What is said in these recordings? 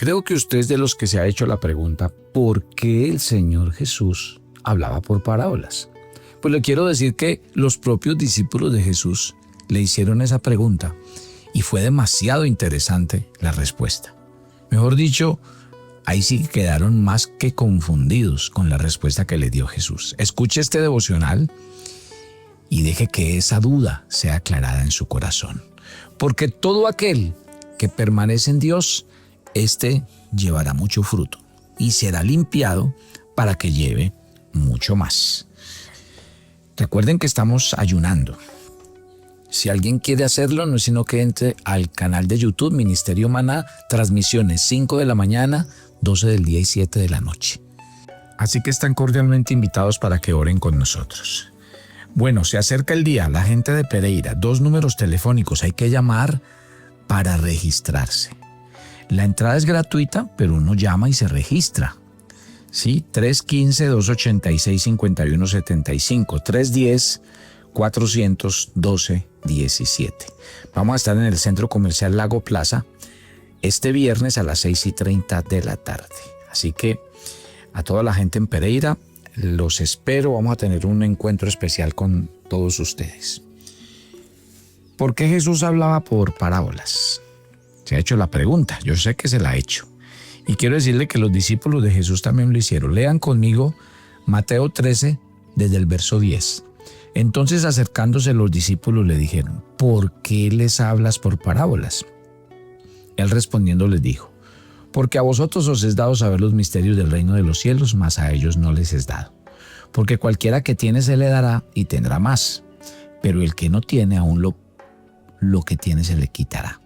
Creo que usted es de los que se ha hecho la pregunta, ¿por qué el Señor Jesús hablaba por parábolas? Pues le quiero decir que los propios discípulos de Jesús le hicieron esa pregunta y fue demasiado interesante la respuesta. Mejor dicho, ahí sí quedaron más que confundidos con la respuesta que le dio Jesús. Escuche este devocional y deje que esa duda sea aclarada en su corazón. Porque todo aquel que permanece en Dios, éste llevará mucho fruto y será limpiado para que lleve mucho más. Recuerden que estamos ayunando. Si alguien quiere hacerlo, no es sino que entre al canal de YouTube Ministerio Maná, transmisiones 5 de la mañana, 12 del día y 7 de la noche. Así que están cordialmente invitados para que oren con nosotros. Bueno, se acerca el día, la gente de Pereira, 2 números telefónicos, hay que llamar para registrarse. La entrada es gratuita, pero uno llama y se registra. Sí, 315-286-5175, 310-412-17. Vamos a estar en el Centro Comercial Lago Plaza este viernes a las 6:30 de la tarde. Así que a toda la gente en Pereira, los espero. Vamos a tener un encuentro especial con todos ustedes. ¿Por qué Jesús hablaba por parábolas? Se ha hecho la pregunta, yo sé que se la ha hecho. Y quiero decirle que los discípulos de Jesús también lo hicieron. Lean conmigo Mateo 13, desde el verso 10. Entonces, acercándose los discípulos le dijeron, ¿por qué les hablas por parábolas? Él respondiendo les dijo, porque a vosotros os es dado saber los misterios del reino de los cielos, mas a ellos no les es dado. Porque cualquiera que tiene se le dará y tendrá más, pero el que no tiene aún lo que tiene se le quitará.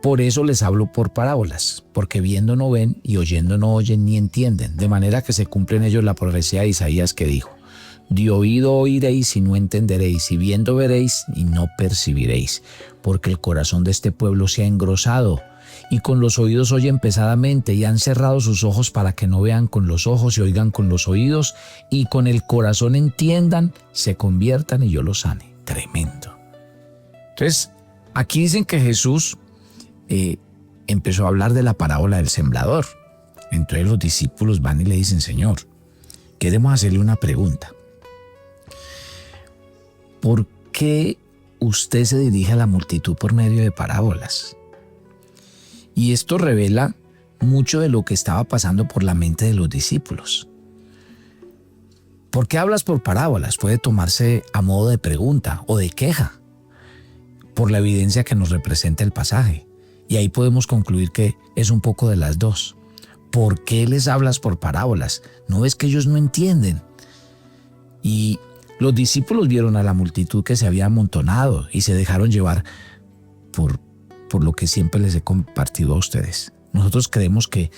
Por eso les hablo por parábolas, porque viendo no ven y oyendo no oyen ni entienden, de manera que se cumple en ellos la profecía de Isaías que dijo, de oído oiréis y no entenderéis, y viendo veréis y no percibiréis, porque el corazón de este pueblo se ha engrosado, y con los oídos oyen pesadamente, y han cerrado sus ojos para que no vean con los ojos y oigan con los oídos, y con el corazón entiendan, se conviertan y yo los sane. Tremendo. Entonces, aquí dicen que Jesús empezó a hablar de la parábola del sembrador. Entonces los discípulos van y le dicen, Señor, queremos hacerle una pregunta. ¿Por qué usted se dirige a la multitud por medio de parábolas? Y esto revela mucho de lo que estaba pasando por la mente de los discípulos. ¿Por qué hablas por parábolas? Puede tomarse a modo de pregunta o de queja, por la evidencia que nos representa el pasaje. Y ahí podemos concluir que es un poco de las dos. ¿Por qué les hablas por parábolas? ¿No ves que ellos no entienden? Y los discípulos vieron a la multitud que se había amontonado y se dejaron llevar por lo que siempre les he compartido a ustedes. Nosotros creemos que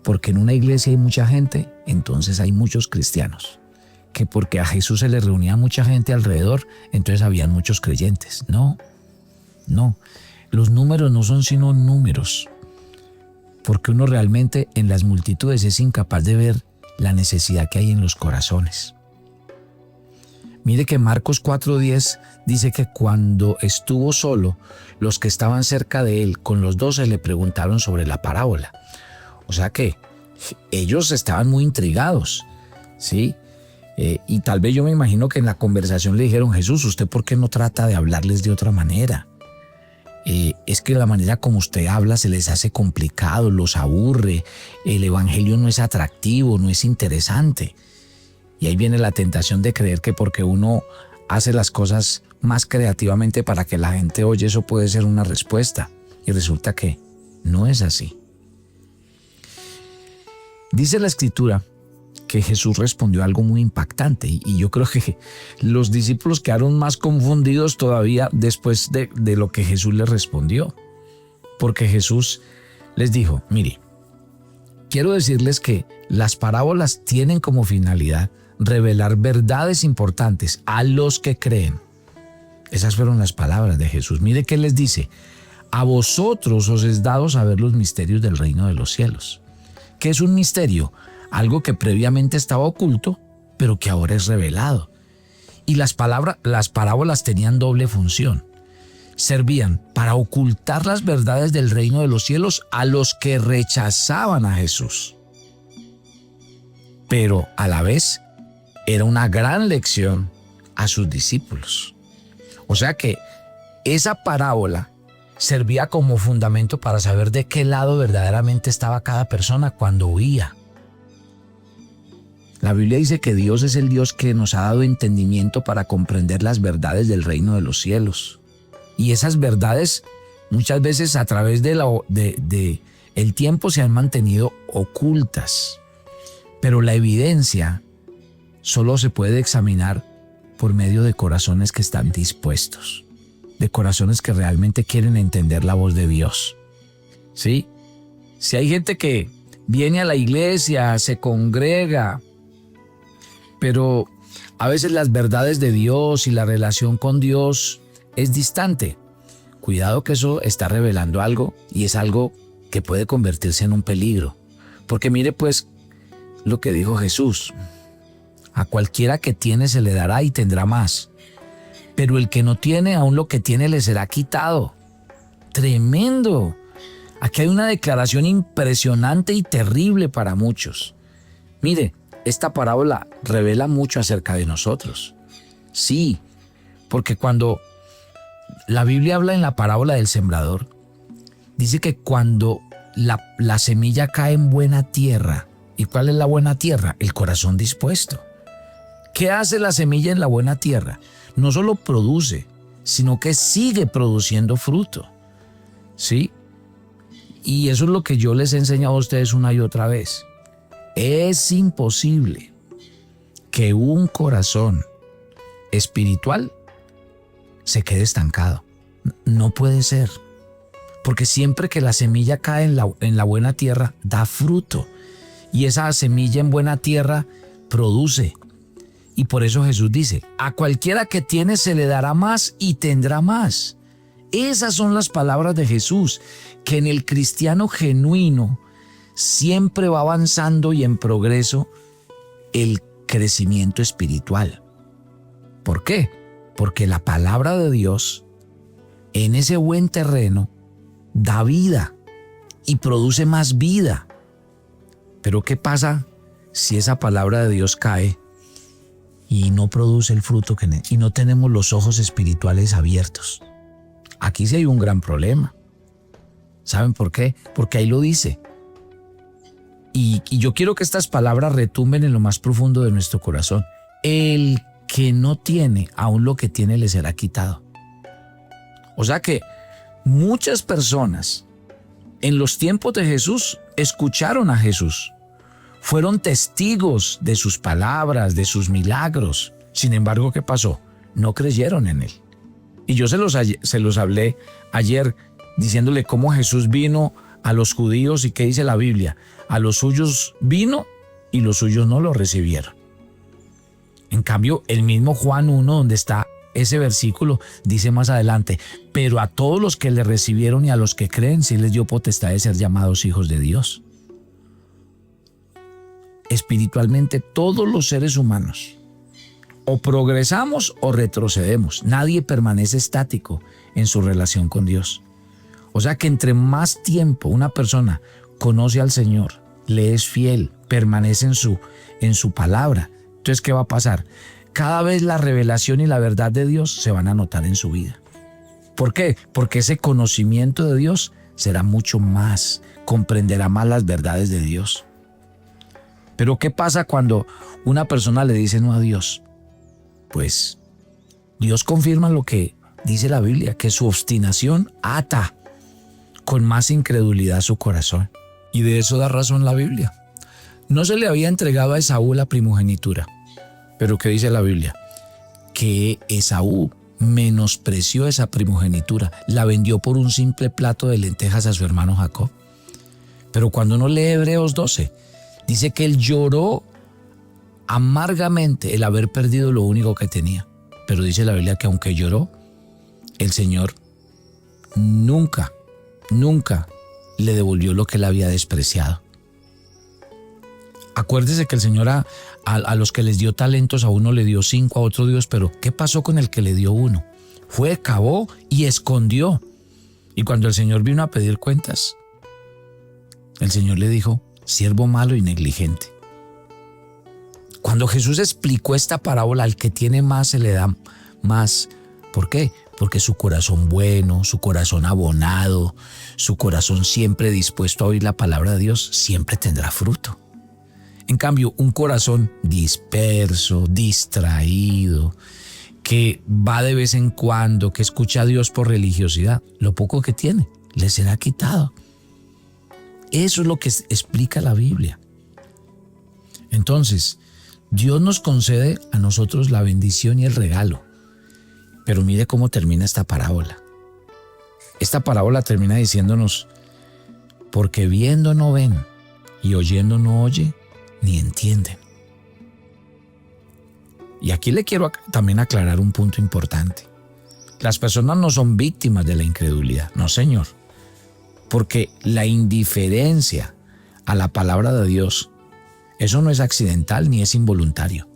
porque en una iglesia hay mucha gente, entonces hay muchos cristianos. Que porque a Jesús se le reunía mucha gente alrededor, entonces habían muchos creyentes. No. Los números no son sino números, porque uno realmente en las multitudes es incapaz de ver la necesidad que hay en los corazones. Mire que Marcos 4:10 dice que cuando estuvo solo, los que estaban cerca de él con los 12 le preguntaron sobre la parábola. O sea que ellos estaban muy intrigados, ¿sí? Y tal vez yo me imagino que en la conversación le dijeron, Jesús, ¿usted por qué no trata de hablarles de otra manera? Es que la manera como usted habla se les hace complicado, los aburre, el evangelio no es atractivo, no es interesante. Y ahí viene la tentación de creer que porque uno hace las cosas más creativamente para que la gente oye, eso puede ser una respuesta. Y resulta que no es así. Dice la Escritura que Jesús respondió algo muy impactante y yo creo que los discípulos quedaron más confundidos todavía después de lo que Jesús les respondió. Porque Jesús les dijo, mire, quiero decirles que las parábolas tienen como finalidad revelar verdades importantes a los que creen. Esas fueron las palabras de Jesús. Mire qué les dice, a vosotros os es dado saber los misterios del reino de los cielos. ¿Qué es un misterio? Algo que previamente estaba oculto, pero que ahora es revelado. Y las parábolas tenían doble función. servían para ocultar las verdades del reino de los cielos a los que rechazaban a Jesús. Pero a la vez era una gran lección a sus discípulos. O sea que esa parábola servía como fundamento para saber de qué lado verdaderamente estaba cada persona cuando oía. La Biblia dice que Dios es el Dios que nos ha dado entendimiento para comprender las verdades del reino de los cielos. Y esas verdades muchas veces a través el tiempo se han mantenido ocultas. Pero la evidencia solo se puede examinar por medio de corazones que están dispuestos, de corazones que realmente quieren entender la voz de Dios. ¿Sí? Si hay gente que viene a la iglesia, se congrega, pero a veces las verdades de Dios y la relación con Dios es distante. Cuidado, que eso está revelando algo, y es algo que puede convertirse en un peligro. Porque mire pues lo que dijo Jesús: a cualquiera que tiene se le dará y tendrá más, pero el que no tiene, aún lo que tiene le será quitado. Tremendo. Aquí hay una declaración impresionante y terrible para muchos. Mire, esta parábola revela mucho acerca de nosotros. Sí, porque cuando la Biblia habla en la parábola del sembrador, dice que cuando la semilla cae en buena tierra. ¿Y cuál es la buena tierra? El corazón dispuesto. ¿Qué hace la semilla en la buena tierra? No solo produce, sino que sigue produciendo fruto. ¿Sí? Y eso es lo que yo les he enseñado a ustedes una y otra vez. Es imposible que un corazón espiritual se quede estancado. No puede ser. Porque siempre que la semilla cae en la buena tierra, da fruto. Y esa semilla en buena tierra produce. Y por eso Jesús dice: a cualquiera que tiene se le dará más y tendrá más. Esas son las palabras de Jesús, que en el cristiano genuino siempre va avanzando y en progreso el crecimiento espiritual. ¿Por qué? Porque la palabra de Dios en ese buen terreno da vida y produce más vida. Pero ¿qué pasa si esa palabra de Dios cae y no produce el fruto y no tenemos los ojos espirituales abiertos? Aquí sí hay un gran problema. ¿Saben por qué? Porque ahí lo dice. Y yo quiero que estas palabras retumben en lo más profundo de nuestro corazón. El que no tiene, aún lo que tiene le será quitado. O sea que muchas personas en los tiempos de Jesús escucharon a Jesús. Fueron testigos de sus palabras, de sus milagros. Sin embargo, ¿qué pasó? No creyeron en él. Y yo se los hablé ayer diciéndole cómo Jesús vino a los judíos y qué dice la Biblia. A los suyos vino y los suyos no lo recibieron. En cambio, el mismo Juan 1, donde está ese versículo, dice más adelante: pero a todos los que le recibieron y a los que creen, sí les dio potestad de ser llamados hijos de Dios. Espiritualmente, todos los seres humanos o progresamos o retrocedemos. Nadie permanece estático en su relación con Dios. O sea que entre más tiempo una persona conoce al Señor, le es fiel, permanece en su palabra, entonces ¿qué va a pasar? Cada vez la revelación y la verdad de Dios se van a notar en su vida. ¿Por qué? Porque ese conocimiento de Dios será mucho más, comprenderá más las verdades de Dios. Pero ¿qué pasa cuando una persona le dice no a Dios? Pues Dios confirma lo que dice la Biblia, que su obstinación ata con más incredulidad su corazón. Y de eso da razón la Biblia. No se le había entregado a Esaú la primogenitura. Pero ¿qué dice la Biblia? Que Esaú menospreció esa primogenitura, la vendió por un simple plato de lentejas a su hermano Jacob. Pero cuando uno lee Hebreos 12, dice que él lloró amargamente el haber perdido lo único que tenía. Pero dice la Biblia que aunque lloró, el Señor nunca le devolvió lo que él había despreciado. Acuérdese que el Señor a los que les dio talentos, a uno le dio 5, a otro 2, pero ¿qué pasó con el que le dio 1? Fue, cavó y escondió. Y cuando el Señor vino a pedir cuentas, el Señor le dijo: siervo malo y negligente. Cuando Jesús explicó esta parábola, al que tiene más se le da más. ¿Por qué? Porque su corazón bueno, su corazón abonado, su corazón siempre dispuesto a oír la palabra de Dios, siempre tendrá fruto. En cambio, un corazón disperso, distraído, que va de vez en cuando, que escucha a Dios por religiosidad, lo poco que tiene le será quitado. Eso es lo que explica la Biblia. Entonces, Dios nos concede a nosotros la bendición y el regalo. Pero mire cómo termina esta parábola. Esta parábola termina diciéndonos: porque viendo no ven y oyendo no oye ni entienden. Y aquí le quiero también aclarar un punto importante. Las personas no son víctimas de la incredulidad, no, señor. Porque la indiferencia a la palabra de Dios, eso no es accidental ni es involuntario.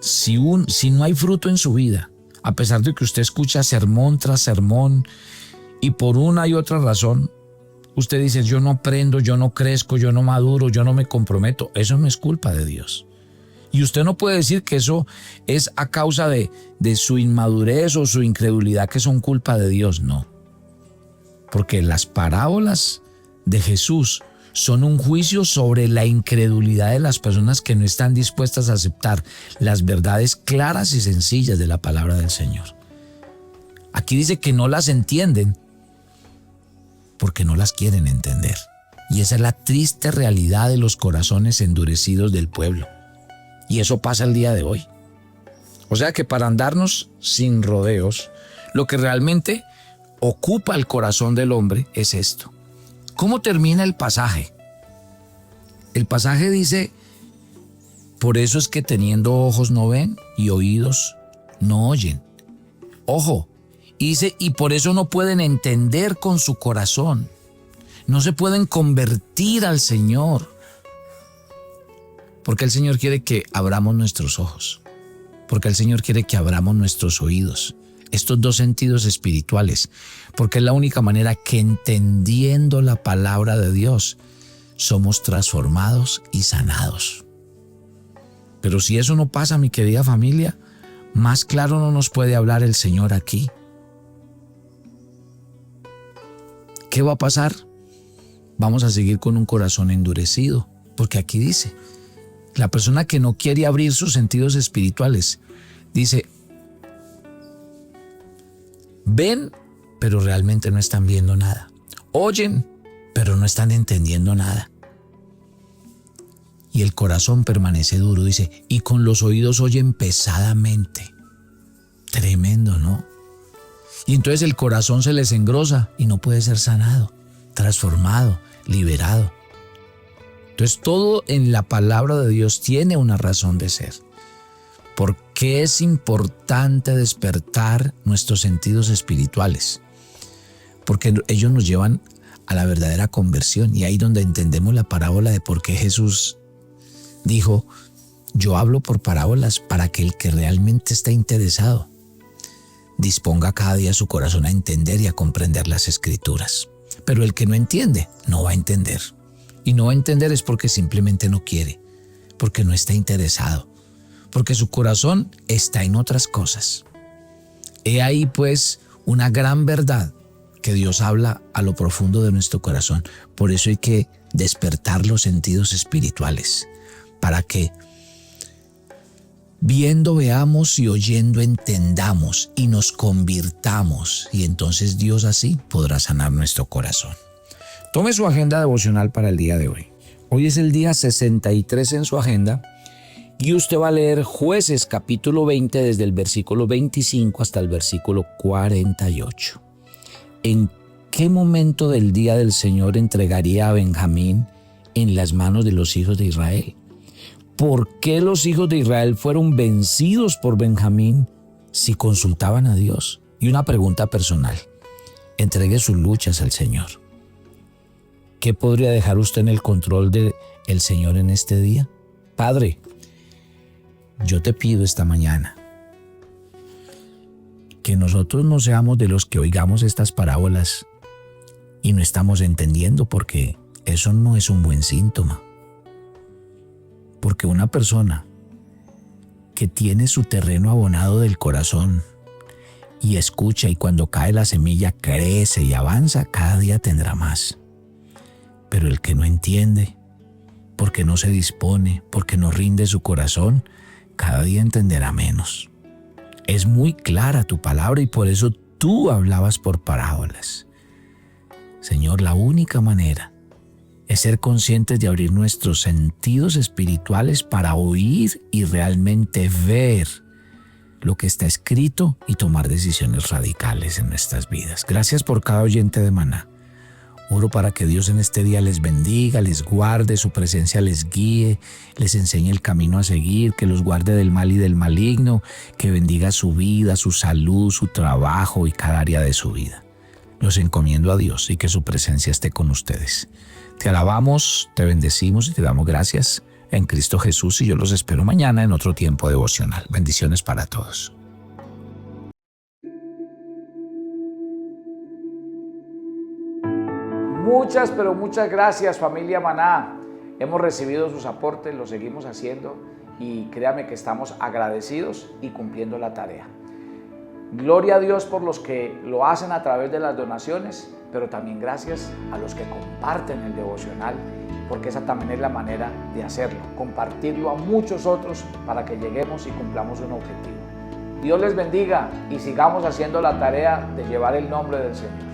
Si no hay fruto en su vida, a pesar de que usted escucha sermón tras sermón y por una y otra razón, usted dice: yo no aprendo, yo no crezco, yo no maduro, yo no me comprometo, eso no es culpa de Dios. Y usted no puede decir que eso es a causa de su inmadurez o su incredulidad, que son culpa de Dios, no. Porque las parábolas de Jesús son un juicio sobre la incredulidad de las personas que no están dispuestas a aceptar las verdades claras y sencillas de la palabra del Señor. Aquí dice que no las entienden porque no las quieren entender. Y esa es la triste realidad de los corazones endurecidos del pueblo. Y eso pasa el día de hoy. O sea que para andarnos sin rodeos, lo que realmente ocupa el corazón del hombre es esto. ¿Cómo termina el pasaje? El pasaje dice: por eso es que teniendo ojos no ven y oídos no oyen. Ojo, dice, y por eso no pueden entender con su corazón. No se pueden convertir al Señor. Porque el Señor quiere que abramos nuestros ojos. Porque el Señor quiere que abramos nuestros oídos. Estos dos sentidos espirituales. Porque es la única manera que, entendiendo la palabra de Dios, somos transformados y sanados. Pero si eso no pasa, mi querida familia, más claro no nos puede hablar el Señor aquí. ¿Qué va a pasar? Vamos a seguir con un corazón endurecido. Porque aquí dice: la persona que no quiere abrir sus sentidos espirituales, dice: ven, pero realmente no están viendo nada. Oyen, pero no están entendiendo nada. Y el corazón permanece duro, dice, y con los oídos oyen pesadamente. Tremendo, ¿no? Y entonces el corazón se les engrosa y no puede ser sanado, transformado, liberado. Entonces todo en la palabra de Dios tiene una razón de ser. ¿Por qué es importante despertar nuestros sentidos espirituales? Porque ellos nos llevan a la verdadera conversión, y ahí donde entendemos la parábola de por qué Jesús dijo: yo hablo por parábolas para que el que realmente está interesado disponga cada día su corazón a entender y a comprender las Escrituras. Pero el que no entiende, no va a entender. Y no va a entender es porque simplemente no quiere, porque no está interesado, porque su corazón está en otras cosas. He ahí pues una gran verdad que Dios habla a lo profundo de nuestro corazón. Por eso hay que despertar los sentidos espirituales, para que viendo veamos y oyendo entendamos y nos convirtamos, y entonces Dios así podrá sanar nuestro corazón. Tome su agenda devocional para el día de hoy. Hoy es el día 63 en su agenda y usted va a leer Jueces capítulo 20 desde el versículo 25 hasta el versículo 48. ¿En qué momento del día del Señor entregaría a Benjamín en las manos de los hijos de Israel? ¿Por qué los hijos de Israel fueron vencidos por Benjamín si consultaban a Dios? Y una pregunta personal: entregue sus luchas al Señor. ¿Qué podría dejar usted en el control del Señor en este día? Padre, yo te pido esta mañana que nosotros no seamos de los que oigamos estas parábolas y no estamos entendiendo, porque eso no es un buen síntoma. Porque una persona que tiene su terreno abonado del corazón y escucha, y cuando cae la semilla crece y avanza, cada día tendrá más. Pero el que no entiende, porque no se dispone, porque no rinde su corazón, cada día entenderá menos. Es muy clara tu palabra y por eso tú hablabas por parábolas. Señor, la única manera es ser conscientes de abrir nuestros sentidos espirituales para oír y realmente ver lo que está escrito y tomar decisiones radicales en nuestras vidas. Gracias por cada oyente de Maná. Oro para que Dios en este día les bendiga, les guarde, su presencia les guíe, les enseñe el camino a seguir, que los guarde del mal y del maligno, que bendiga su vida, su salud, su trabajo y cada área de su vida. Los encomiendo a Dios y que su presencia esté con ustedes. Te alabamos, te bendecimos y te damos gracias en Cristo Jesús, y yo los espero mañana en otro tiempo devocional. Bendiciones para todos. Muchas, pero muchas gracias, familia Maná. Hemos recibido sus aportes, lo seguimos haciendo y créame que estamos agradecidos y cumpliendo la tarea. Gloria a Dios por los que lo hacen a través de las donaciones, pero también gracias a los que comparten el devocional, porque esa también es la manera de hacerlo, compartirlo a muchos otros para que lleguemos y cumplamos un objetivo. Dios les bendiga y sigamos haciendo la tarea de llevar el nombre del Señor.